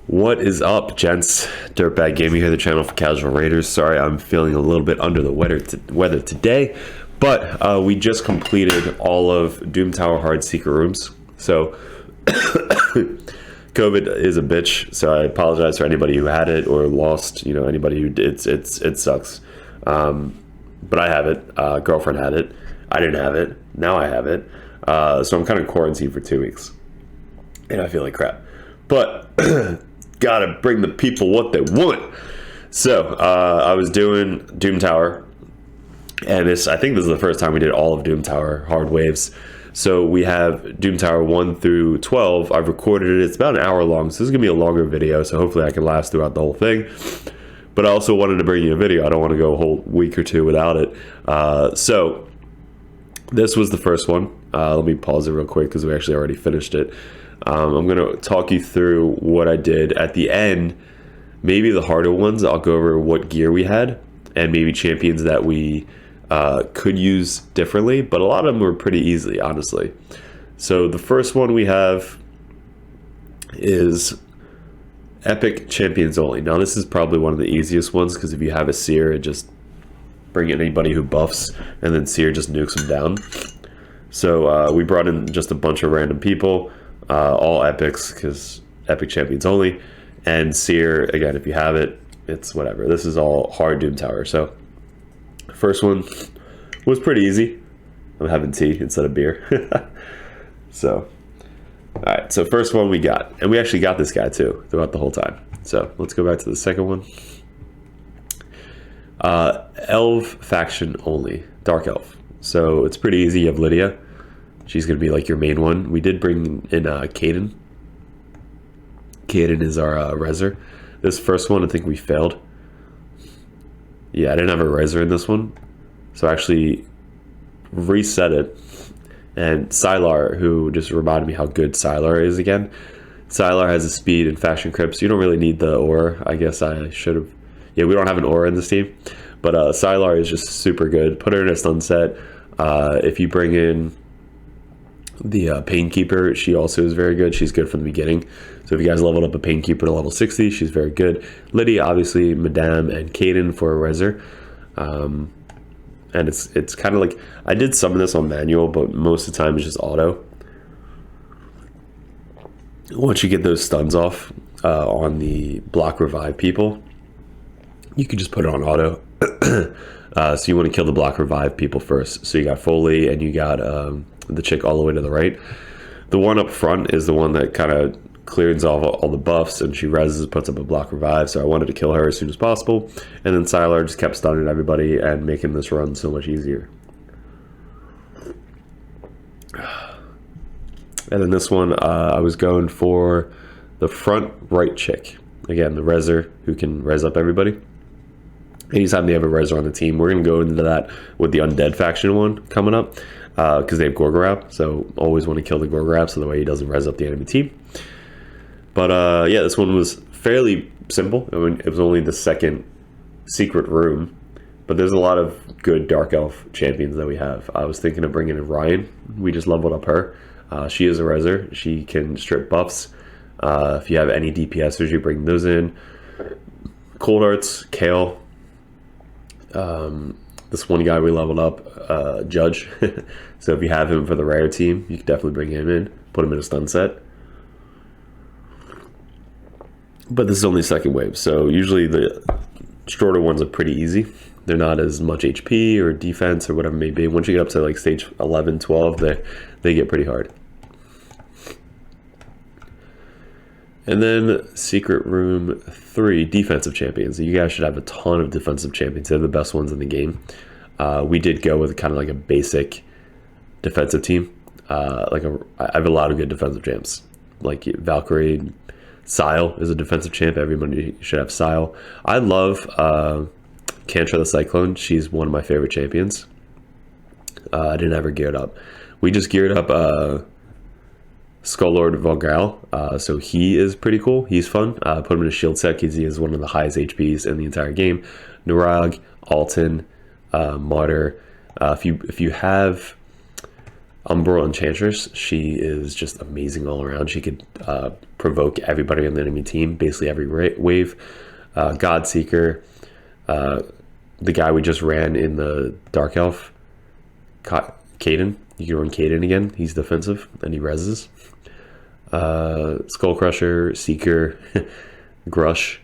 What is up, gents? DirtBag Gaming here, the channel for casual raiders. Sorry, I'm feeling a little bit under the weather today, but we just completed all of Doom Tower Hard Secret Rooms. So, COVID is a bitch, so I apologize for anybody who had it or lost. You know, anybody who did. It sucks. But I have it. Girlfriend had it. I didn't have it. Now I have it. So I'm kind of quarantined for 2 weeks, and I feel like crap. But gotta bring the people what they want. So I was doing Doom Tower, and I think this is the first time we did all of Doom Tower hard waves. So we have Doom Tower 1 through 12. I've recorded it. It's about an hour long, so this is gonna be a longer video. So hopefully I can last throughout the whole thing. But I also wanted to bring you a video. I don't want to go a whole week or two without it. So this was the first one. Let me pause it real quick because we actually already finished it. I'm going to talk you through what I did at the end. Maybe the harder ones, I'll go over what gear we had and maybe champions that we could use differently. But a lot of them were pretty easily, honestly. So the first one we have is Epic Champions Only. Now this is probably one of the easiest ones because if you have a Seer, it just bring in anybody who buffs, and then Seer just nukes them down. So we brought in just a bunch of random people, all epics because Epic Champions Only, and Seer, again, if you have it, it's whatever. This is all hard Doom Tower. So first one was pretty easy. I'm having tea instead of beer. So alright, so first one we got, and we actually got this guy too throughout the whole time. So let's go back to the second one. Elf faction only, Dark Elf. So it's pretty easy. You have Lydia. She's going to be like your main one. We did bring in Caden. Caden is our Reser. This first one, I think we failed. Yeah, I didn't have a Reser in this one. So I actually reset it. And Sylar, who just reminded me how good Sylar is again. Sylar has a speed and faction crypts. You don't really need the aura. I guess I should have. Yeah, we don't have an aura in this team. But Sylar is just super good. Put her in a stun set. If you bring in the Painkeeper, she also is very good. She's good from the beginning. So if you guys leveled up a Painkeeper to level 60, she's very good. Lydia, obviously, Madame, and Caden for a Reser. And it's kind of like, I did some of this on manual, but most of the time it's just auto. Once you get those stuns off on the block revive people, you can just put it on auto. So you want to kill the block revive people first. So you got Foley and you got the chick all the way to the right. The one up front is the one that kind of clears off all the buffs, and she reses, puts up a block revive. So I wanted to kill her as soon as possible. And then Sylar just kept stunning everybody and making this run so much easier. And then this one, I was going for the front right chick. Again, the Reser who can res up everybody. Anytime they have a Reser on the team, we're going to go into that with the Undead faction one coming up because they have Gorgorab. So always want to kill the Gorgorab so that way he doesn't res up the enemy team. But yeah, this one was fairly simple. I mean, it was only the second secret room, but there's a lot of good Dark Elf champions that we have. I was thinking of bringing in Ryan. We just leveled up her. She is a Reser. She can strip buffs. If you have any DPSers, you bring those in. Cold Hearts, Kale. This one guy we leveled up, Judge. So if you have him for the rare team, you can definitely bring him in. Put him in a stun set. But this is only second wave, so usually the shorter ones are pretty easy. They're not as much HP or defense or whatever it may be. Once you get up to like stage 11, 12, they get pretty hard. And then Secret Room 3, defensive champions. You guys should have a ton of defensive champions. They're the best ones in the game. We did go with kind of like a basic defensive team. I have a lot of good defensive champs. Like Valkyrie, Sile is a defensive champ. Everybody should have Sile. I love Cantra the Cyclone. She's one of my favorite champions. I didn't ever gear it up. We just geared up Skull-Lord Volgal, so he is pretty cool. He's fun. Put him in a shield set because he is one of the highest HPs in the entire game. Nurag, Alton, Martyr. If you have Umbral Enchantress, she is just amazing all around. She could provoke everybody on the enemy team, basically every wave. Godseeker, the guy we just ran in the Dark Elf, Caden. You can run Caden again. He's defensive and he reses. Skull Crusher, Seeker, Grush.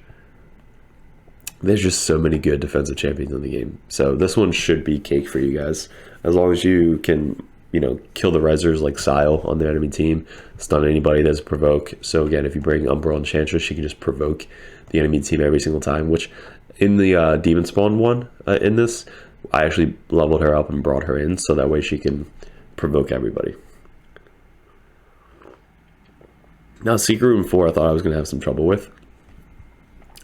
There's just so many good defensive champions in the game. So this one should be cake for you guys. As long as you can, kill the resers like Sile on the enemy team, stun anybody that's provoke. So again, if you bring Umbral Enchantress, she can just provoke the enemy team every single time, which in the Demon Spawn one in this, I actually leveled her up and brought her in so that way she can provoke everybody. Now, Secret Room 4, I thought I was going to have some trouble with.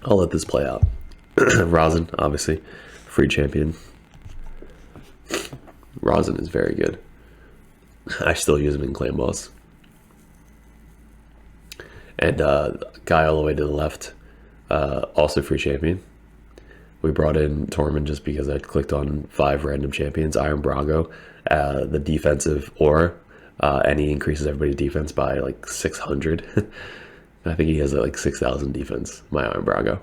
I'll let this play out. Rosin, obviously, free champion. Rosin is very good. I still use him in Clan Boss. And guy all the way to the left, also free champion. We brought in Tormund just because I clicked on 5 random champions. Iron Brago, the defensive aura, and he increases everybody's defense by like 600. I think he has like 6,000 defense, my Iron Brago.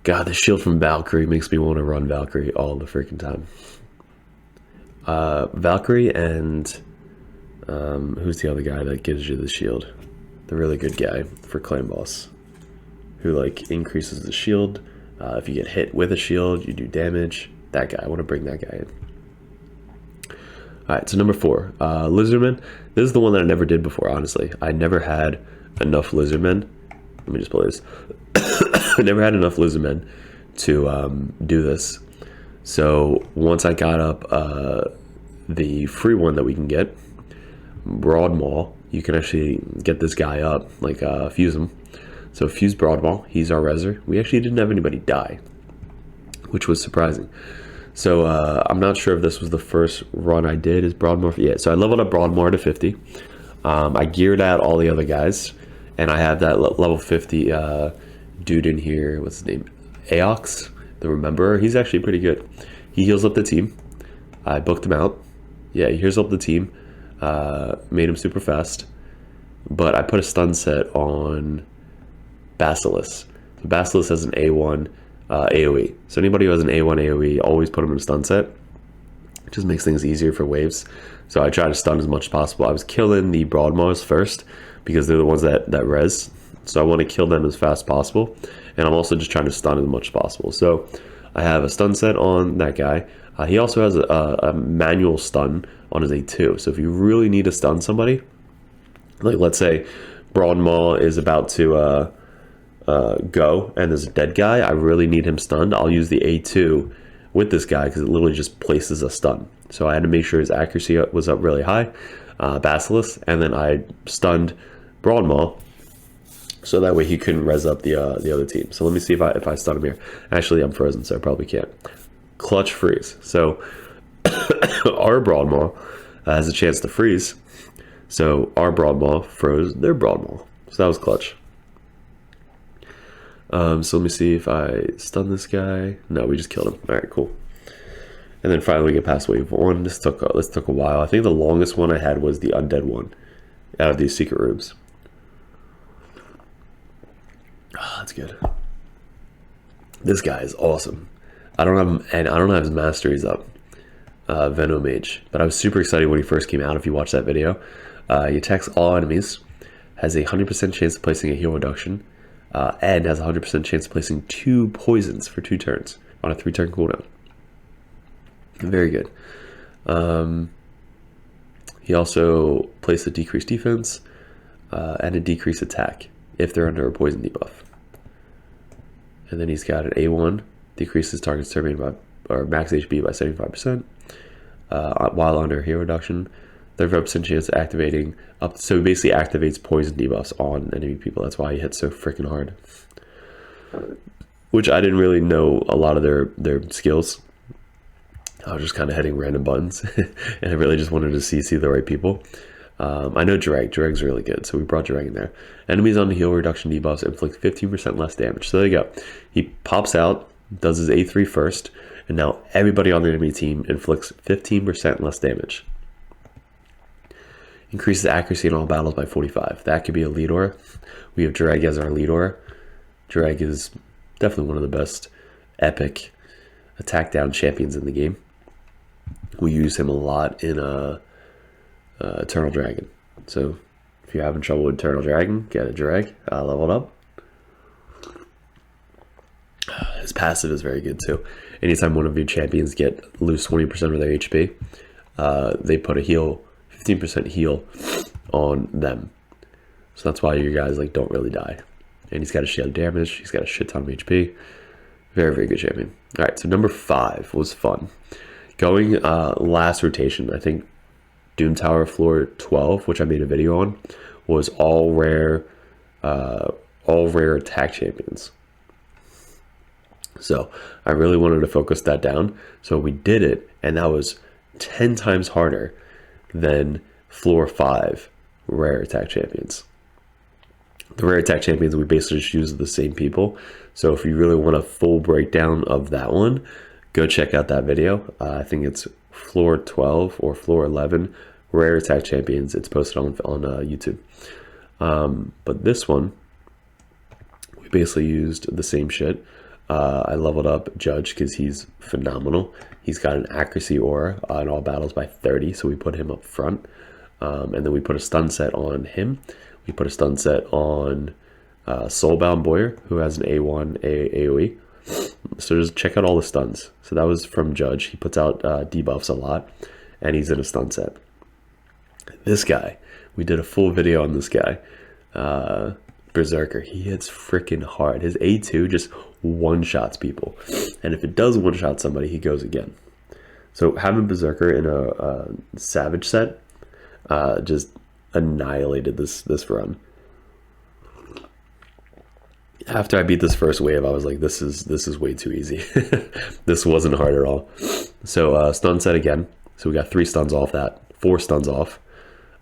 God, the shield from Valkyrie makes me want to run Valkyrie all the freaking time. Valkyrie and who's the other guy that gives you the shield? The really good guy for Clan Boss, who like increases the shield. If you get hit with a shield, you do damage. That guy, I want to bring that guy in. All right, so number 4, Lizardmen. This is the one that I never did before, honestly. I never had enough Lizardmen. Let me just play this. I never had enough Lizardmen to do this. So once I got up the free one that we can get, Broadmaw, you can actually get this guy up, like fuse him. So fuse Broadmaw, he's our reser. We actually didn't have anybody die, which was surprising. So I'm not sure if this was the first run I did. Is Broadmoor? Yeah, so I leveled up Broadmoor to 50. I geared out all the other guys, and I have that level 50 dude in here. What's his name? Aox, the Rememberer. He's actually pretty good. He heals up the team. I booked him out. Yeah, he heals up the team. Made him super fast. But I put a stun set on Basilisk. So Basilisk has an A1 AoE. So anybody who has an A1 AoE, always put them in a stun set. It just makes things easier for waves. So I try to stun as much as possible. I was killing the Broadmaws first because they're the ones that res. So I want to kill them as fast as possible. And I'm also just trying to stun as much as possible. So I have a stun set on that guy. He also has a manual stun on his A2. So if you really need to stun somebody, like let's say Broadmaw is about to go and there's a dead guy, I really need him stunned, I'll use the A2 with this guy because it literally just places a stun. So I had to make sure his accuracy was up really high, Basilisk, and then I stunned Broadmaw so that way he couldn't res up the other team. So let me see if I stun him here. Actually, I'm frozen, so I probably can't. Clutch freeze. So our Broadmaw has a chance to freeze. So our Broadmaw froze their Broadmaw. So that was clutch. So let me see if I stun this guy. No, we just killed him. All right, cool. And then finally we get past wave 1. This took a while. I think the longest one I had was the undead one out of these secret rooms. Oh, that's good. This guy is awesome. I don't have his masteries up, Venomage, but I was super excited when he first came out. If you watch that video, he attacks all enemies, has a 100% chance of placing a heal reduction, and has a 100% chance of placing 2 poisons for 2 turns on a 3-turn cooldown. Very good. He also placed a decreased defense and a decreased attack if they're under a poison debuff. And then he's got an A1, decreases target's turn by or max HP by 75%, while under heal reduction. 35% chance of activating up. So he basically activates poison debuffs on enemy people. That's why he hits so freaking hard. Which I didn't really know a lot of their skills. I was just kind of hitting random buttons, and I really just wanted to see the right people. I know Dreg. Dreg's really good, so we brought Dreg in there. Enemies on the heal reduction debuffs inflict 15% less damage. So there you go. He pops out, does his A3 first, and now everybody on the enemy team inflicts 15% less damage. Increases accuracy in all battles by 45. That could be a lead aura. We have Dreg as our lead aura. Dreg is definitely one of the best epic attack down champions in the game. We use him a lot in Eternal Dragon. So if you're having trouble with Eternal Dragon, get a Dreg, level it up. His passive is very good too. Anytime one of your champions lose 20% of their HP, they put a heal, 15% heal on them. So that's why you guys like don't really die. And he's got a shit of damage. He's got a shit ton of HP. Very, very good champion. All right, so number 5 was fun. Going last rotation, I think Doom Tower floor 12, which I made a video on, was all rare attack champions. So I really wanted to focus that down. So we did it, and that was 10 times harder than floor 5 rare attack champions. The rare attack champions, we basically just use the same people. So if you really want a full breakdown of that one, go check out that video. I think it's floor 12 or floor 11 rare attack champions. It's posted on YouTube. But this one, we basically used the same shit. I leveled up Judge because he's phenomenal. He's got an accuracy aura in all battles by 30, so we put him up front. And then we put a stun set on him. We put a stun set on Soulbound Boyer, who has an A1 AoE. So just check out all the stuns. So that was from Judge. He puts out debuffs a lot, and he's in a stun set. This guy, we did a full video on this guy. Berserker, he hits freaking hard. His A2 just one-shots people. And if it does one-shot somebody, he goes again. So having Berserker in a Savage set just annihilated this run. After I beat this first wave, I was like, this is way too easy. This wasn't hard at all. So stun set again. So we got 3 stuns off that, 4 stuns off.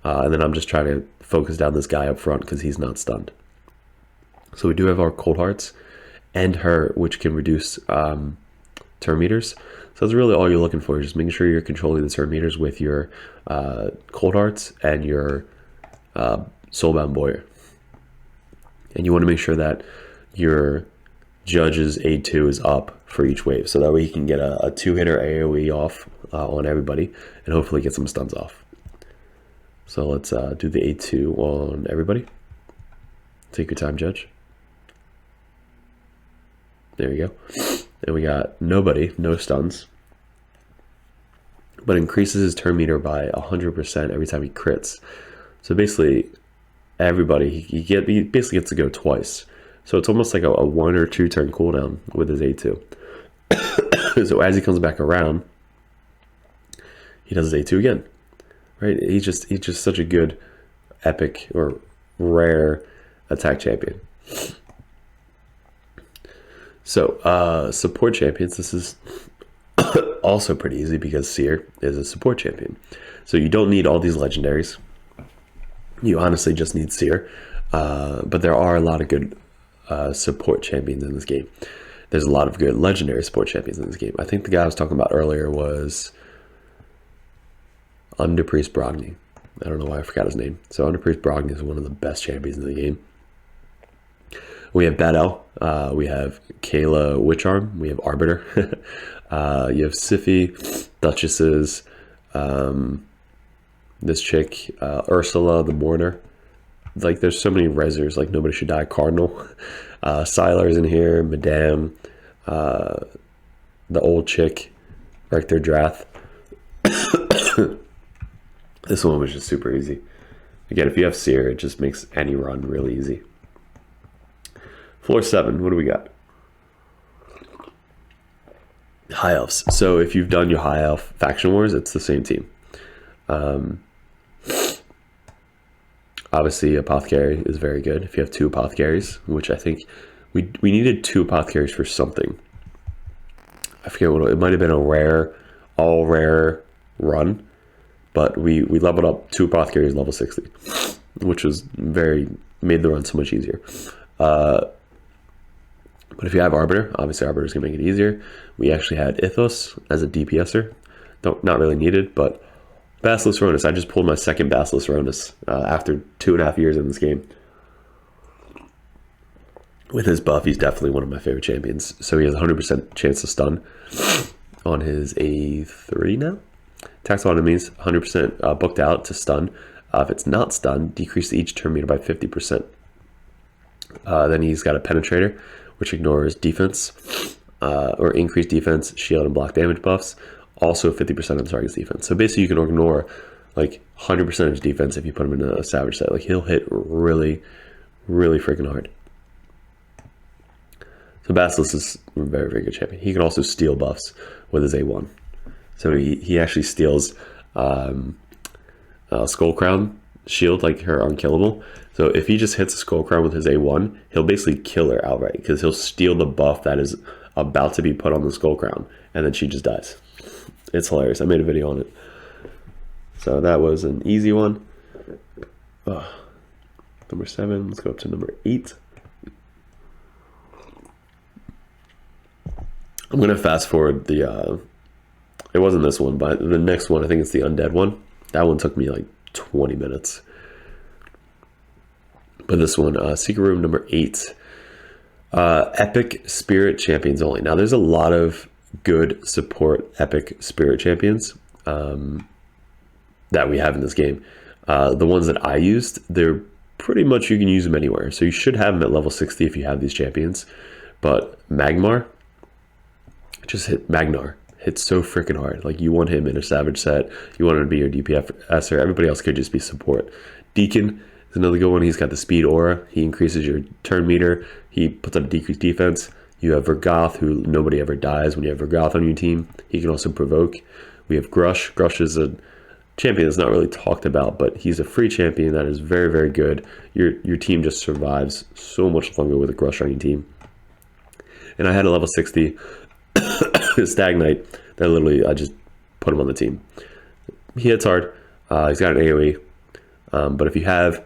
And then I'm just trying to focus down this guy up front because he's not stunned. So we do have our Cold Hearts and her, which can reduce turn meters. So that's really all you're looking for, just making sure you're controlling the turn meters with your Cold Hearts and your Soulbound Boyer. And you want to make sure that your Judge's A2 is up for each wave, so that way you can get a 2-hitter AoE off on everybody and hopefully get some stuns off. So let's do the A2 on everybody. Take your time, Judge. There you go. And we got nobody, no stuns, but increases his turn meter by 100% every time he crits. So basically, everybody, he basically gets to go twice. So it's almost like a 1 or 2 turn cooldown with his A2. So as he comes back around, he does his A2 again. Right? He's just such a good epic or rare attack champion. So support champions, this is also pretty easy because Seer is a support champion. So you don't need all these legendaries. You honestly just need Seer. But there are a lot of good support champions in this game. There's a lot of good legendary support champions in this game. I think the guy I was talking about earlier was Underpriest Brogni. I don't know why I forgot his name. So Underpriest Brogni is one of the best champions in the game. We have Bad L. We have Kayla Witcharm. We have Arbiter. You have Siphi, Duchesses, this chick, Ursula the Mourner. Like, there's so many resers. Like, Nobody Should Die. Cardinal. Sylar's in here. Madame. The old chick, Rector Drath. This one was just super easy. Again, if you have Seer, it just makes any run really easy. Floor 7, what do we got? High Elves. So if you've done your High Elf Faction Wars, it's the same team. Obviously, Apothecary is very good. If you have 2 Apothecaries, which I think we needed 2 Apothecaries for something. I forget what it might have been, all rare run, but we leveled up 2 Apothecaries level 60, which was made the run so much easier. But if you have Arbiter, obviously Arbiter is going to make it easier. We actually had Ithos as a DPSer. Not really needed, but Basilisk Ronus. I just pulled my second Basilisk Ronus after 2.5 years in this game. With his buff, he's definitely one of my favorite champions. So he has a 100% chance to stun on his A3 now. Attacks all enemies, 100% booked out to stun. If it's not stunned, decrease each turn meter by 50%. Then he's got a Penetrator, which ignores defense, or increased defense, shield, and block damage buffs. Also 50% on the target's defense. So basically you can ignore like 100% of his defense if you put him in a Savage set. Like he'll hit really, really freaking hard. So Basilisk is a very, very good champion. He can also steal buffs with his A1. So he actually steals Skull Crown shield, like her unkillable. So if he just hits a Skull Crown with his A1, he'll basically kill her outright because he'll steal the buff that is about to be put on the Skull Crown, and then she just dies. It's hilarious. I made a video on it. So that was an easy one. Number 7. Let's go up to number 8. I'm going to fast forward the, it wasn't this one, but the next one, I think it's the Undead one. That one took me like 20 minutes. But this one, Secret Room number 8. Epic Spirit Champions only. Now, there's a lot of good support Epic Spirit Champions that we have in this game. The ones that I used, they're pretty much, you can use them anywhere. So you should have them at level 60 if you have these champions. But Magmar, just hit Magnar. Hits so freaking hard. Like, you want him in a Savage set. You want him to be your DPSer. Everybody else could just be support. Deacon is another good one. He's got the speed aura. He increases your turn meter. He puts up a decreased defense. You have Vergoth, who nobody ever dies when you have Vergoth on your team. He can also provoke. We have Grush. Grush is a champion that's not really talked about, but he's a free champion that is very, very good. Your team just survives so much longer with a Grush on your team. And I had a level 60 Stag Knight that literally I just put him on the team. He hits hard. He's got an AoE. But if you have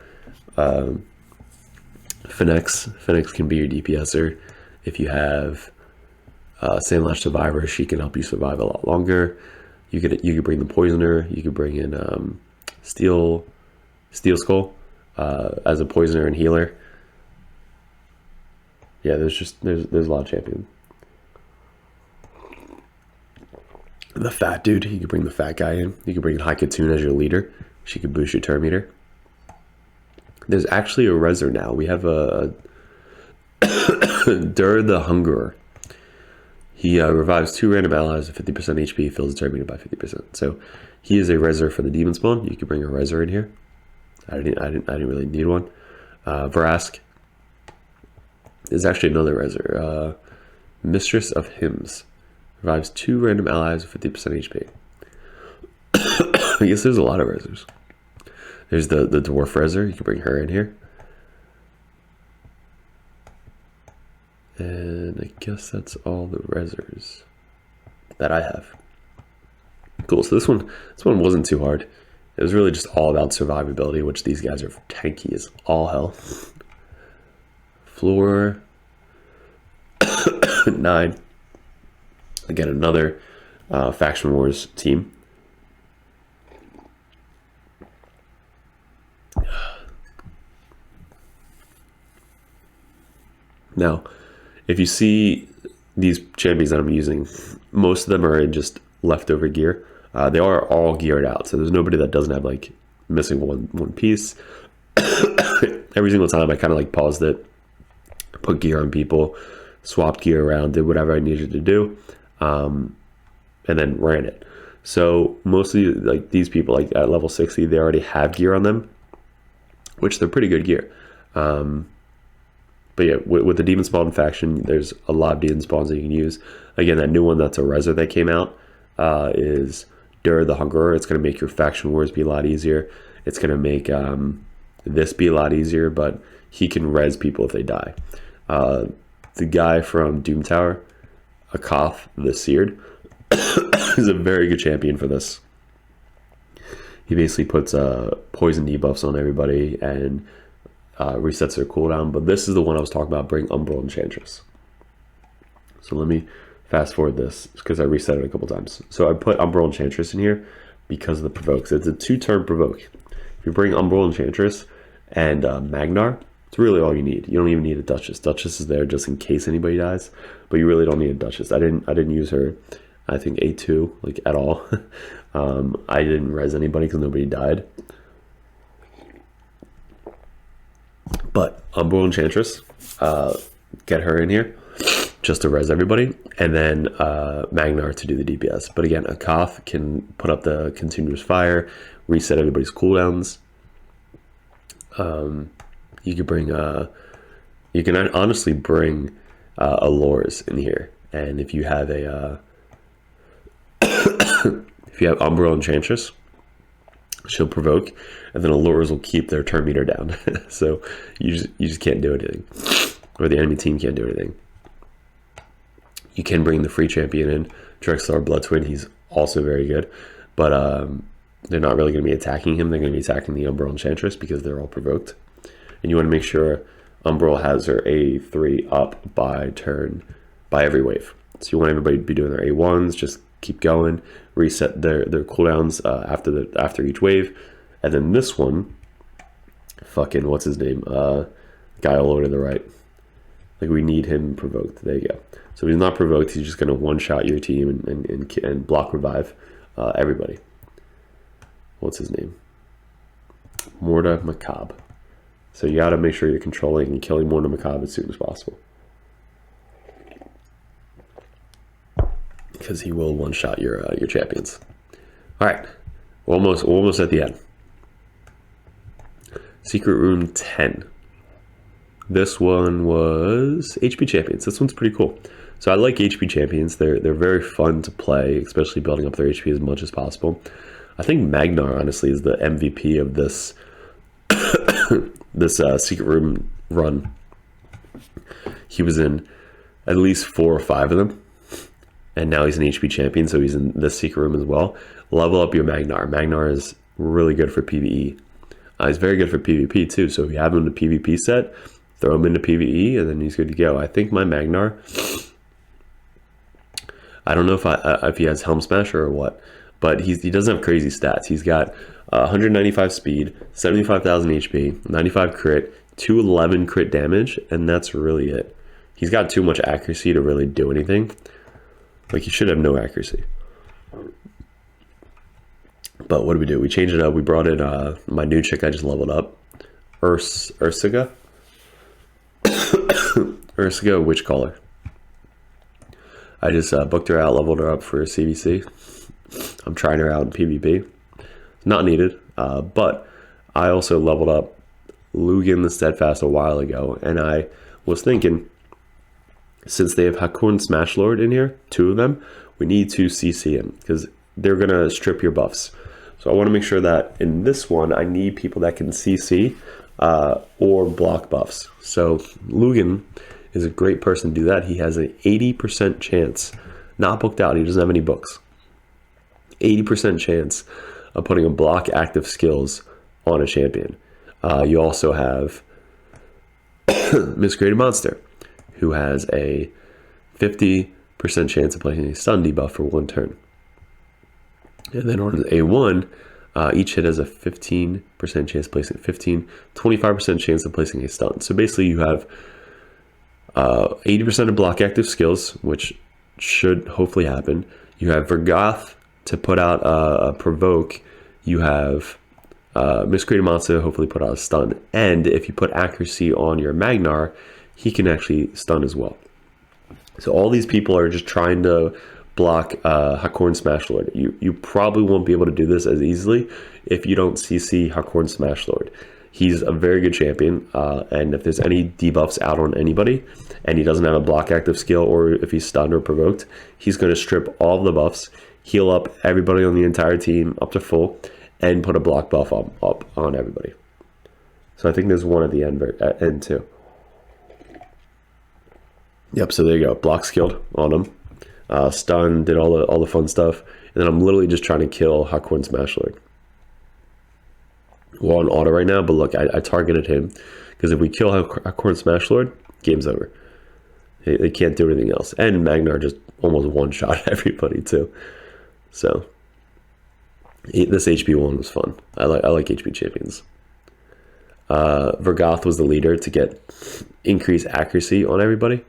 Phoenix can be your DPSer. If you have Sandlash Survivor, she can help you survive a lot longer. You could bring the Poisoner. You could bring in Steel Skull as a Poisoner and healer. Yeah, there's a lot of champions. The fat dude, you could bring the fat guy in. You could bring in Haikatune as your leader. She could boost your turn meter. There's actually a Reser now. We have a Dur the Hungerer. He revives 2 random allies with 50% HP, fills the turn meter by 50%. So he is a Reser for the Demon Spawn. You could bring a Reser in here. I didn't really need one. Vrask is actually another Reser. Mistress of Hymns. Revives 2 random allies with 50% HP. I guess there's a lot of Resers. There's the Dwarf Reser. You can bring her in here. And I guess that's all the Resers that I have. Cool, so this one wasn't too hard. It was really just all about survivability, which these guys are tanky as all hell. Floor 9. Again, another Faction Wars team. Now, if you see these champions that I'm using, most of them are in just leftover gear. They are all geared out, so there's nobody that doesn't have like missing one piece. Every single time I kind of like paused it, put gear on people, swapped gear around, did whatever I needed to do, and then ran it. So mostly like these people, like at level 60, they already have gear on them, which they're pretty good gear. But yeah, with the Demon Spawn faction, there's a lot of Demon Spawns that you can use. Again, that new one that's a Reser that came out is Dur the Hungerer. It's going to make your Faction Wars be a lot easier. It's going to make this be a lot easier, but he can res people if they die. The guy from Doom Tower, Akoth the Seared, is a very good champion for this. He basically puts poison debuffs on everybody and resets their cooldown. But this is the one I was talking about, bring Umbral Enchantress. So let me fast forward this because I reset it a couple times. So I put Umbral Enchantress in here because of the provokes. It's a 2-turn provoke. If you bring Umbral Enchantress and Magnar, it's really all you need. You don't even need a Duchess. Duchess is there just in case anybody dies, but you really don't need a Duchess. I didn't use her, I think A2 like at all. I didn't res anybody because nobody died. But Umbral Enchantress, get her in here just to res everybody, and then Magnar to do the DPS. But again, a Koth can put up the continuous fire, reset everybody's cooldowns. You could bring you can honestly bring Allures in here, and if you have a if you have Umbral Enchantress, she'll provoke, and then Allures will keep their turn meter down. So you just can't do anything, or the enemy team can't do anything. You can bring the free champion in, Drexler Blood Twin. He's also very good, but they're not really going to be attacking him. They're going to be attacking the Umbral Enchantress because they're all provoked. And you want to make sure Umbral has her A3 up by every wave. So you want everybody to be doing their A1s, just keep going, reset their cooldowns after each wave. And then this one, fucking, what's his name? Guy all over to the right. Like, we need him provoked. There you go. So if he's not provoked, he's just going to one-shot your team and block revive everybody. What's his name? Morta Macabre. So you got to make sure you're controlling and killing Morta Macabre as soon as possible, because he will one-shot your champions. All right, we're almost at the end. Secret Room 10. This one was HP Champions. This one's pretty cool. So I like HP Champions. They're very fun to play, especially building up their HP as much as possible. I think Magnar, honestly, is the MVP of this this Secret Room run. He was in at least 4 or 5 of them, and now he's an HP Champion, so he's in this Secret Room as well. Level up your Magnar. Magnar is really good for PvE. He's very good for PvP too, so if you have him in the PvP set, throw him into PvE, and then he's good to go. I think my Magnar, I don't know if he has Helm Smasher or what, but he doesn't have crazy stats. He's got 195 speed, 75,000 HP, 95 crit, 211 crit damage, and that's really it. He's got too much accuracy to really do anything. Like, he should have no accuracy. But what do? We changed it up. We brought in my new chick I just leveled up, Ursiga. Ursiga Witchcaller. I just booked her out, leveled her up for CVC. I'm trying her out in PvP. Not needed, but I also leveled up Lugan the Steadfast a while ago, and I was thinking, since they have Hakorn Smashlord in here, 2 of them, we need to CC him, because they're going to strip your buffs. So I want to make sure that in this one, I need people that can CC or block buffs. So Lugan is a great person to do that. He has an 80% chance, not booked out, he doesn't have any books, 80% chance of putting a block active skills on a champion. You also have Miscreated Monster, who has a 50% chance of placing a stun debuff for 1 turn. And then on A1, each hit has a 15% chance of placing 25% chance of placing a stun. So basically you have 80% of block active skills, which should hopefully happen. You have Vergoth to put out a provoke. You have Miscreated Monster hopefully put out a stun. And if you put accuracy on your Magnar, he can actually stun as well. So all these people are just trying to block Hakorn Smashlord. You probably won't be able to do this as easily if you don't CC Hakorn Smashlord. He's a very good champion, and if there's any debuffs out on anybody, and he doesn't have a block active skill, or if he's stunned or provoked, he's going to strip all of the buffs, heal up everybody on the entire team up to full, and put a block buff up on everybody. So I think there's one at the end too. Yep, so there you go. Block skilled on him. Stun, did all the fun stuff. And then I'm literally just trying to kill Hakorn Smashlord. We're on auto right now, but look, I targeted him. Because if we kill Hakorn Smashlord, game's over. They can't do anything else. And Magnar just almost one-shot everybody too. So this HP one was fun. I like HP champions. Vergoth was the leader to get increased accuracy on everybody.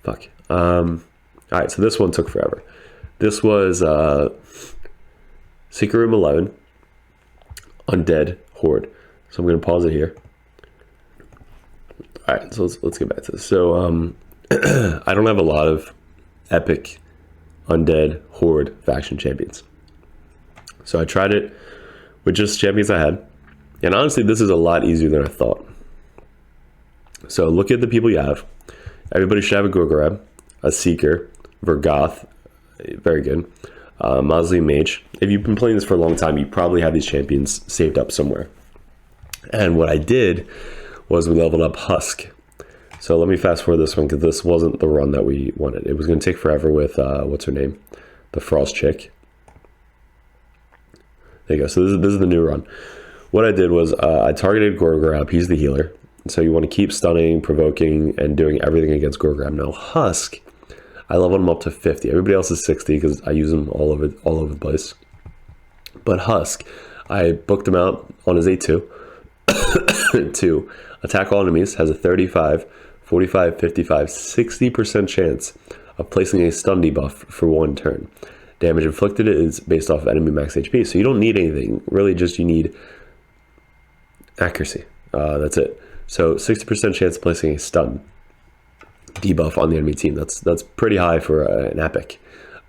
Fuck. Alright, so this one took forever. This was Secret Room 11, Undead Horde. So I'm going to pause it here. Alright, so let's get back to this. So I don't have a lot of epic Undead Horde faction champions. So I tried it with just champions I had. And honestly, this is a lot easier than I thought. So look at the people you have. Everybody should have a Gorgorab, a Seeker, Vergoth, very good, Mausoleum Mage. If you've been playing this for a long time, you probably have these champions saved up somewhere. And what I did was we leveled up Husk. So let me fast forward this one because this wasn't the run that we wanted. It was going to take forever with, what's her name? The Frost chick. There you go. So this is the new run. What I did was I targeted Gorgorab. He's the healer. So you want to keep stunning, provoking, and doing everything against Gorgorab. Now Husk, I leveled him up to 50. Everybody else is 60 because I use him all over the place. But Husk, I booked him out on his A2 to attack all enemies, has a 35, 45, 55, 60% chance of placing a stun debuff for 1 turn. Damage inflicted is based off enemy max HP. So you don't need anything. Really just you need accuracy. That's it. So 60% chance of placing a stun debuff on the enemy team. That's pretty high for an epic.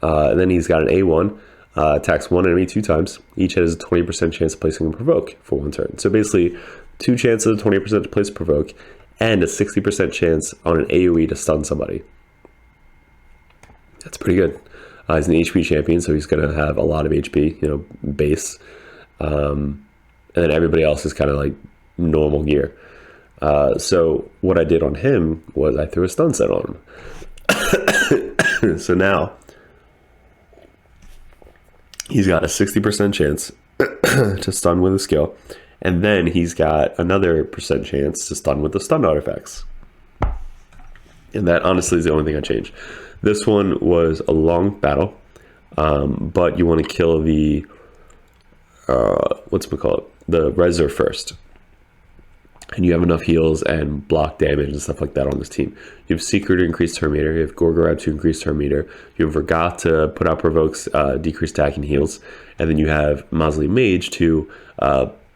And then he's got an A1, attacks 1 enemy 2 times. Each hit has a 20% chance of placing a provoke for 1 turn. So basically 2 chances of 20% to place a provoke and a 60% chance on an AoE to stun somebody. That's pretty good. He's an HP champion, so he's going to have a lot of HP, base. And then everybody else is kind of like normal gear. So what I did on him was I threw a stun set on him. So now he's got a 60% chance to stun with a skill, and then he's got another percent chance to stun with the stun artifacts. And that honestly is the only thing I changed. This one was a long battle, but you want to kill the the Reser first. And you have enough heals and block damage and stuff like that on this team. You have Seeker to increase turn meter. You have Gorgorab to increase turn meter. You have Vergoth to put out provokes, decrease attack and heals. And then you have Mausoleum Mage to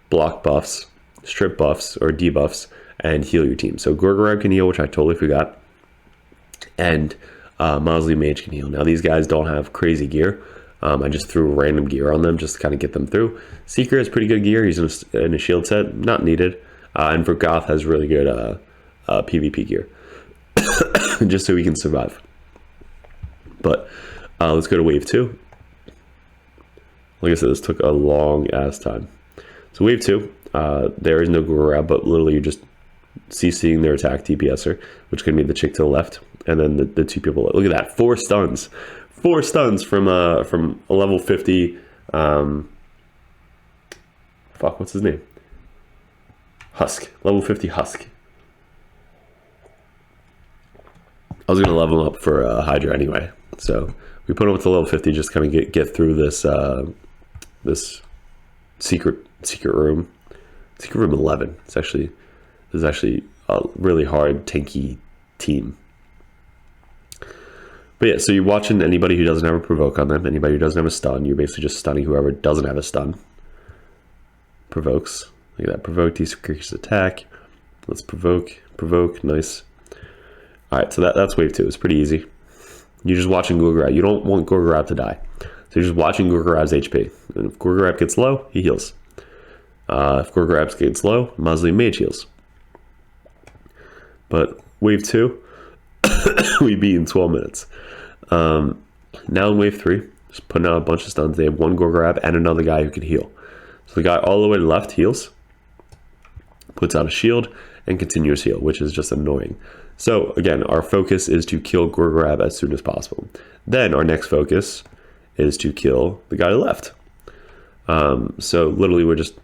block buffs, strip buffs, or debuffs, and heal your team. So Gorgorab can heal, which I totally forgot. And Mausoleum Mage can heal. Now these guys don't have crazy gear. I just threw random gear on them just to kind of get them through. Seeker has pretty good gear. He's in a shield set, not needed. And Vergoth has really good PvP gear, just so he can survive. But let's go to wave 2. Like I said, this took a long ass time. So wave 2, there is no Gorgorab, but literally you're just CCing their attack DPSer, which can be the chick to the left, and then the 2 people. Look at that, 4 stuns. 4 stuns from a level 50. What's his name? Husk, level 50 Husk. I was gonna level him up for Hydra anyway, so we put him up to level 50, just kind of get through this this secret room, secret room 11. This is actually a really hard tanky team. But yeah, so you're watching anybody who doesn't have a provoke on them, anybody who doesn't have a stun. You're basically just stunning whoever doesn't have a stun. Provokes. Look at that. Provoke, decrease attack. Let's provoke. Provoke. Nice. Alright, so that's wave 2. It's pretty easy. You're just watching Gorgorab. You don't want Gorgorab to die. So you're just watching Gorgorab's HP. And if Gorgorab gets low, he heals. If Gorgorab gets low, Mausoleum Mage heals. But wave 2, we beat in 12 minutes. Now in wave 3, just putting out a bunch of stuns. They have 1 Gorgorab and another guy who can heal. So the guy all the way to the left heals, puts out a shield, and continuous heal, which is just annoying. So again, our focus is to kill Gorgorab as soon as possible. Then our next focus is to kill the guy to the left. So literally we're just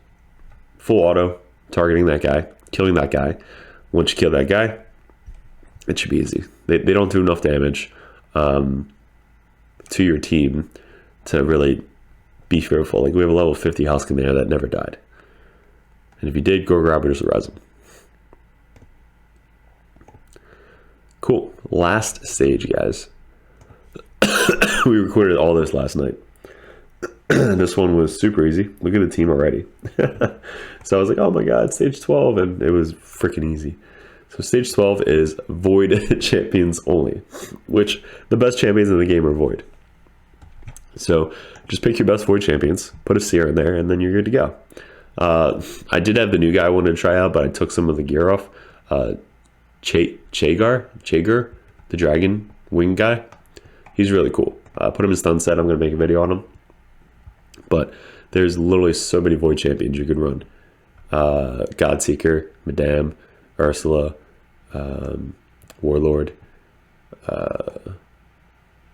full auto targeting that guy, killing that guy. Once you kill that guy, it should be easy. They don't do enough damage to your team to really be fearful. Like, we have a level 50 house commander that never died. And if you did, go grab it as a resin. Cool. Last stage, guys. We recorded all this last night. This one was super easy. Look at the team already. So I was like, oh my god, stage 12, and it was freaking easy. So stage 12 is Void champions only, which the best champions in the game are Void. So just pick your best Void champions, put a seer in there, and then you're good to go. I did have the new guy I wanted to try out, but I took some of the gear off. Chagar, the dragon wing guy. He's really cool. Put him in stun set. I'm going to make a video on him. But there's literally so many Void champions you could run. Godseeker, Madame, Ursula, Warlord,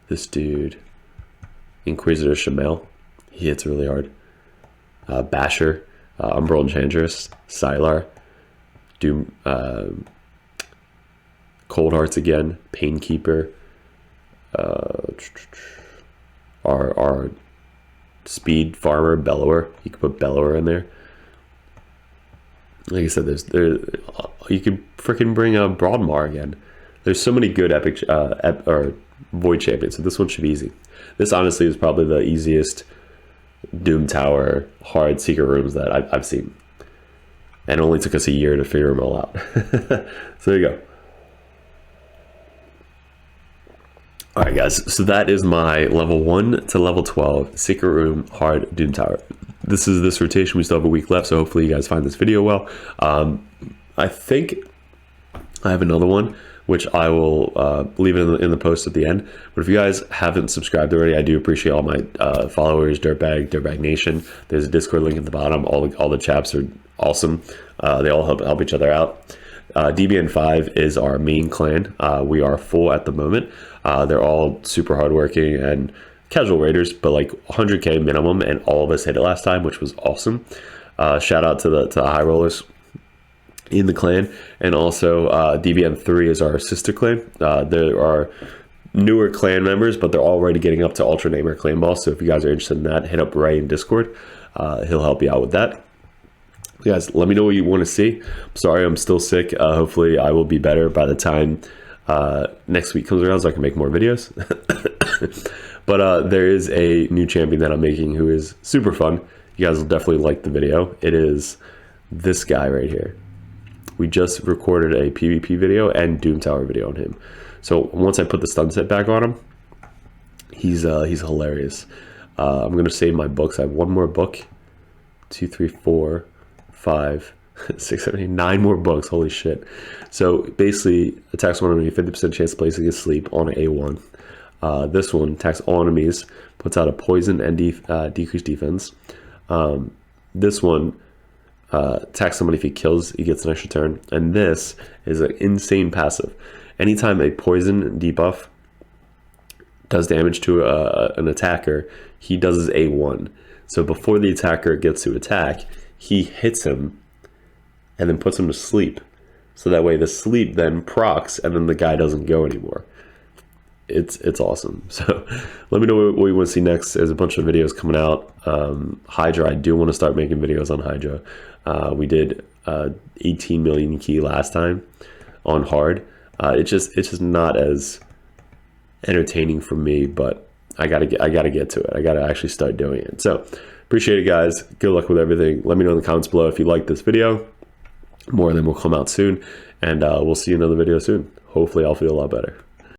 this dude, Inquisitor Shamel. He hits really hard. Basher, Umbral Enchantress, Sylar, Doom, Cold Hearts again, Painkeeper, our speed farmer, Bellower. You can put Bellower in there. Like I said, you could freaking bring a Broadmar again. There's so many good epic or Void champions, so this one should be easy. This honestly is probably the easiest Doom Tower hard secret rooms that I've seen, and it only took us a year to figure them all out. So there you go. All right, guys, so that is my level 1 to level 12 secret room hard Doom Tower. This is this rotation. We still have a week left, so hopefully you guys find this video well. I think I have another one, which I will leave it in the post at the end. But if you guys haven't subscribed already, I do appreciate all my followers, DirtBag Nation. There's a Discord link at the bottom. All the chaps are awesome. They all help each other out. DBN5 is our main clan. We are full at the moment. They're all super hardworking and casual raiders, but like 100k minimum, and all of us hit it last time, which was awesome. Shout out to the high rollers in the clan. And also DBN3 is our sister clan. There are newer clan members, but they're already getting up to Ultra Namer clan boss. So if you guys are interested in that, hit up Ray in Discord. He'll help you out with that. Guys, let me know what you want to see. I'm sorry, I'm still sick. Hopefully I will be better by the time next week comes around, so I can make more videos. But there is a new champion that I'm making who is super fun. You guys will definitely like the video. It is this guy right here. We just recorded a PvP video and Doom Tower video on him. So once I put the stun set back on him, he's hilarious. I'm gonna save my books. I have one more book, 2, 3, 4, 5, 6, 7, 8, 9 more books. Holy shit! So basically, attacks one enemy, 50% chance of placing a sleep on an A1. This one attacks all enemies, puts out a poison and decreased defense. This one attacks somebody. If he kills, he gets an extra turn. And this is an insane passive. Anytime a poison debuff does damage to an attacker, he does his A1. So before the attacker gets to attack, he hits him and then puts him to sleep. So that way the sleep then procs, and then the guy doesn't go anymore. It's awesome. So let me know what you want to see next. There's a bunch of videos coming out. Hydra, I do want to start making videos on Hydra. We did 18 million key last time on hard. It's just not as entertaining for me, but I gotta get to it. I gotta actually start doing it. So appreciate it, guys. Good luck with everything. Let me know in the comments below if you like this video. More of them will come out soon, and we'll see you in another video soon. Hopefully I'll feel a lot better.